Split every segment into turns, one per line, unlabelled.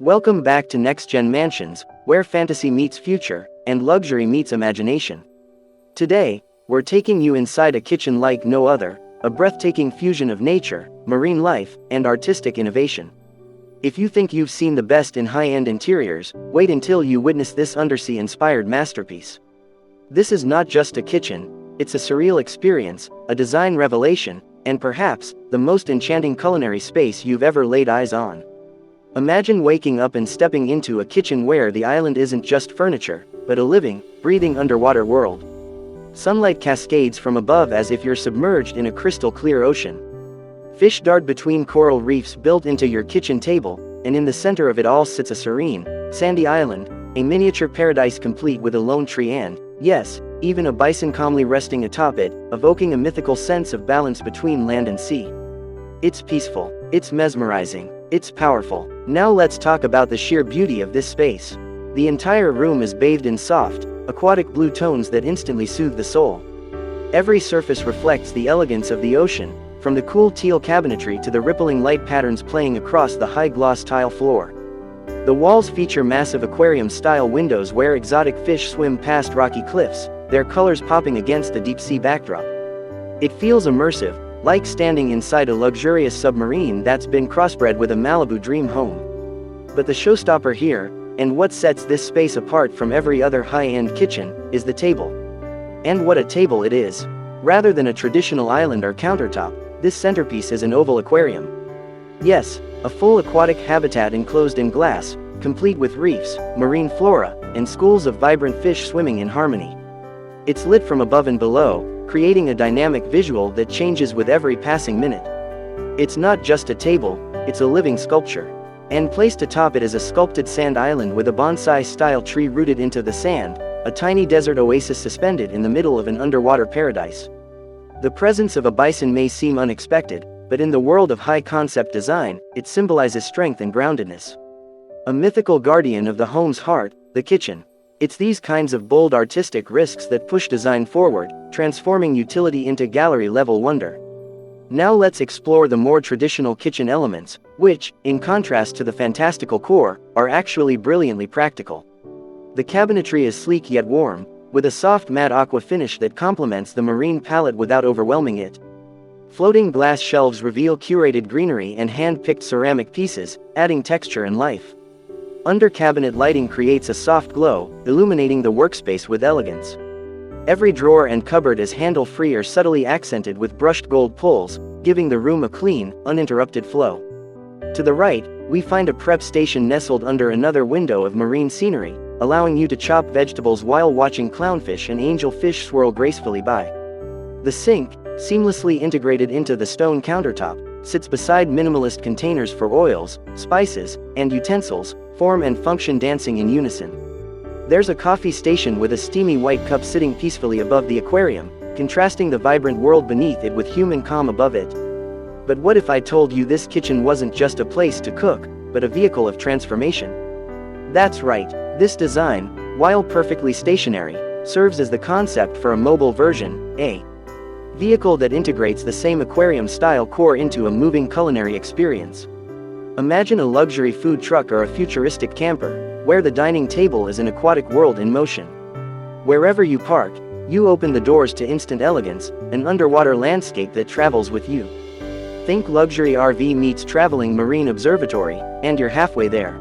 Welcome back to NextGen Mansions, where fantasy meets future, and luxury meets imagination. Today, we're taking you inside a kitchen like no other, a breathtaking fusion of nature, marine life, and artistic innovation. If you think you've seen the best in high-end interiors, wait until you witness this undersea-inspired masterpiece. This is not just a kitchen, it's a surreal experience, a design revelation, and perhaps, the most enchanting culinary space you've ever laid eyes on. Imagine waking up and stepping into a kitchen where the island isn't just furniture, but a living, breathing underwater world. Sunlight cascades from above as if you're submerged in a crystal-clear ocean. Fish dart between coral reefs built into your kitchen table, and in the center of it all sits a serene, sandy island, a miniature paradise complete with a lone tree and, yes, even a bison calmly resting atop it, evoking a mythical sense of balance between land and sea. It's peaceful, it's mesmerizing, it's powerful. Now let's talk about the sheer beauty of this space. The entire room is bathed in soft, aquatic blue tones that instantly soothe the soul. Every surface reflects the elegance of the ocean, from the cool teal cabinetry to the rippling light patterns playing across the high-gloss tile floor. The walls feature massive aquarium-style windows where exotic fish swim past rocky cliffs, their colors popping against the deep-sea backdrop. It feels immersive, like standing inside a luxurious submarine that's been crossbred with a Malibu dream home. But the showstopper here, and what sets this space apart from every other high-end kitchen, is the table. And what a table it is! Rather than a traditional island or countertop, this centerpiece is an oval aquarium. Yes, a full aquatic habitat enclosed in glass, complete with reefs, marine flora, and schools of vibrant fish swimming in harmony. It's lit from above and below, creating a dynamic visual that changes with every passing minute. It's not just a table, it's a living sculpture. And placed atop it is a sculpted sand island with a bonsai-style tree rooted into the sand, a tiny desert oasis suspended in the middle of an underwater paradise. The presence of a bison may seem unexpected, but in the world of high-concept design, it symbolizes strength and groundedness. A mythical guardian of the home's heart, the kitchen. It's these kinds of bold artistic risks that push design forward, transforming utility into gallery-level wonder. Now let's explore the more traditional kitchen elements, which, in contrast to the fantastical core, are actually brilliantly practical. The cabinetry is sleek yet warm, with a soft matte aqua finish that complements the marine palette without overwhelming it. Floating glass shelves reveal curated greenery and hand-picked ceramic pieces, adding texture and life. Under-cabinet lighting creates a soft glow, illuminating the workspace with elegance. Every drawer and cupboard is handle-free or subtly accented with brushed gold pulls, giving the room a clean, uninterrupted flow. To the right, we find a prep station nestled under another window of marine scenery, allowing you to chop vegetables while watching clownfish and angelfish swirl gracefully by. The sink, seamlessly integrated into the stone countertop, sits beside minimalist containers for oils, spices, and utensils, form and function dancing in unison. There's a coffee station with a steamy white cup sitting peacefully above the aquarium, contrasting the vibrant world beneath it with human calm above it. But what if I told you this kitchen wasn't just a place to cook, but a vehicle of transformation? That's right, this design, while perfectly stationary, serves as the concept for a mobile version, a vehicle that integrates the same aquarium-style core into a moving culinary experience. Imagine a luxury food truck or a futuristic camper, where the dining table is an aquatic world in motion. Wherever you park, you open the doors to instant elegance, an underwater landscape that travels with you. Think luxury RV meets traveling marine observatory, and you're halfway there.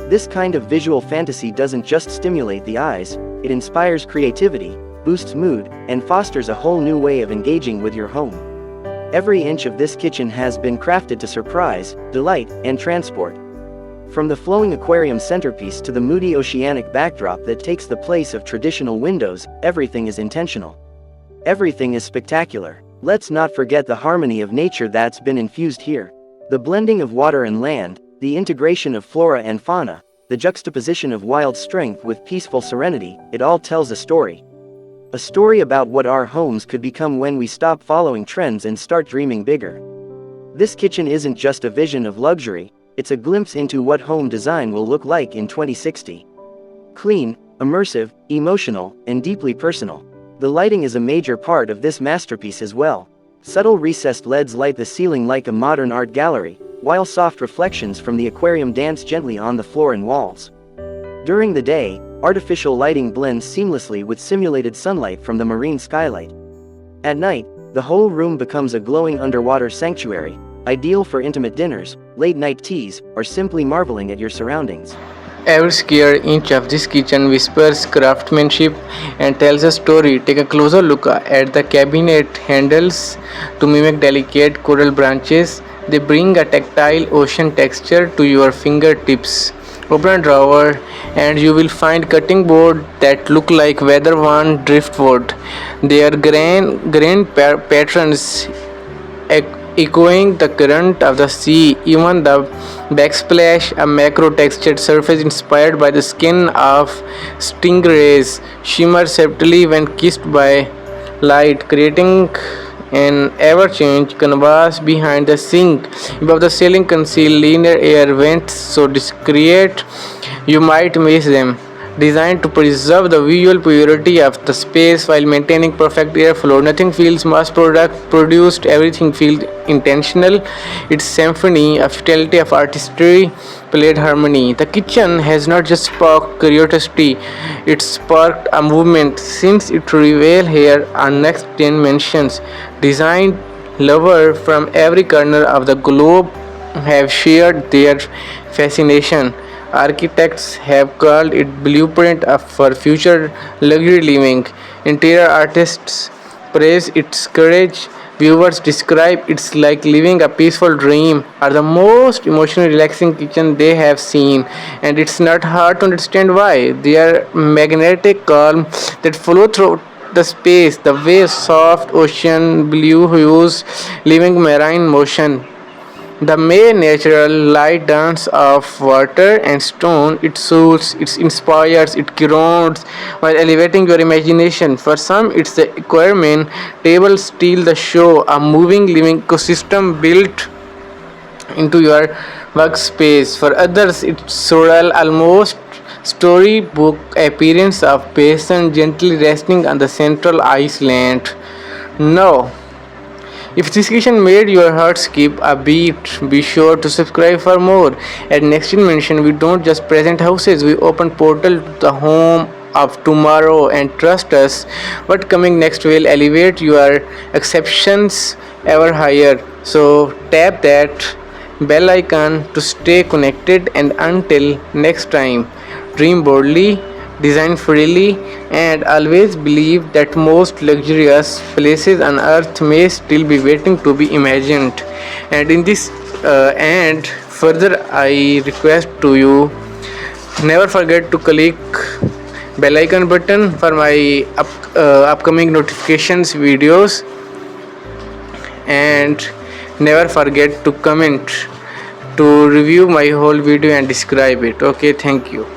This kind of visual fantasy doesn't just stimulate the eyes, it inspires creativity, boosts mood, and fosters a whole new way of engaging with your home. Every inch of this kitchen has been crafted to surprise, delight, and transport. From the flowing aquarium centerpiece to the moody oceanic backdrop that takes the place of traditional windows, everything is intentional. Everything is spectacular. Let's not forget the harmony of nature that's been infused here. The blending of water and land, the integration of flora and fauna, the juxtaposition of wild strength with peaceful serenity, it all tells a story. A story about what our homes could become when we stop following trends and start dreaming bigger. This kitchen isn't just a vision of luxury, it's a glimpse into what home design will look like in 2060. Clean, immersive, emotional, and deeply personal. The lighting is a major part of this masterpiece as well. Subtle recessed LEDs light the ceiling like a modern art gallery, while soft reflections from the aquarium dance gently on the floor and walls. During the day, artificial lighting blends seamlessly with simulated sunlight from the marine skylight. At night, the whole room becomes a glowing underwater sanctuary, ideal for intimate dinners, late-night teas, or simply marveling at your surroundings.
Every square inch of this kitchen whispers craftsmanship and tells a story. Take a closer look at the cabinet handles to mimic delicate coral branches. They bring a tactile ocean texture to your fingertips. Open a drawer and you will find cutting board that look like weather-worn driftwood. Their grain patterns echoing the current of the sea. Even the backsplash, a macro textured surface inspired by the skin of stingrays, shimmers subtly when kissed by light, creating an ever-change canvas behind the sink. Above the ceiling conceal linear air vents so discreet you might miss them. Designed to preserve the visual purity of the space while maintaining perfect airflow. Nothing feels mass produced, everything feels intentional. It's symphony, a fidelity of artistry, played harmony. The kitchen has not just sparked curiosity, it sparked a movement since it revealed here on NextGen Mansions. Design lover from every corner of the globe have shared their fascination. Architects have called it blueprint for future luxury living. Interior artists praise its courage. Viewers describe it's like living a peaceful dream or the most emotionally relaxing kitchen they have seen. And it's not hard to understand why. They are magnetic calm that flow through the space, the way soft ocean blue hues, living marine motion. The mere natural light dance of water and stone, it soothes, it inspires, it grounds while elevating your imagination. For some, it's the aquarium table steal the show, a moving living ecosystem built into your workspace. For others, it's surreal, almost storybook appearance of Bison gently resting on the central island. No. If this question made your heart skip a beat, be sure to subscribe for more. At NextGen Mansion, we don't just present houses, we open portal to the home of tomorrow, and trust us, what coming next will elevate your exceptions ever higher. So tap that bell icon to stay connected, and until next time, dream boldly, design freely, and always believe that most luxurious places on earth may still be waiting to be imagined. And in this and further, I request to you, never forget to click bell icon button for my upcoming notifications videos, and never forget to comment to review my whole video and describe it. Okay, thank you.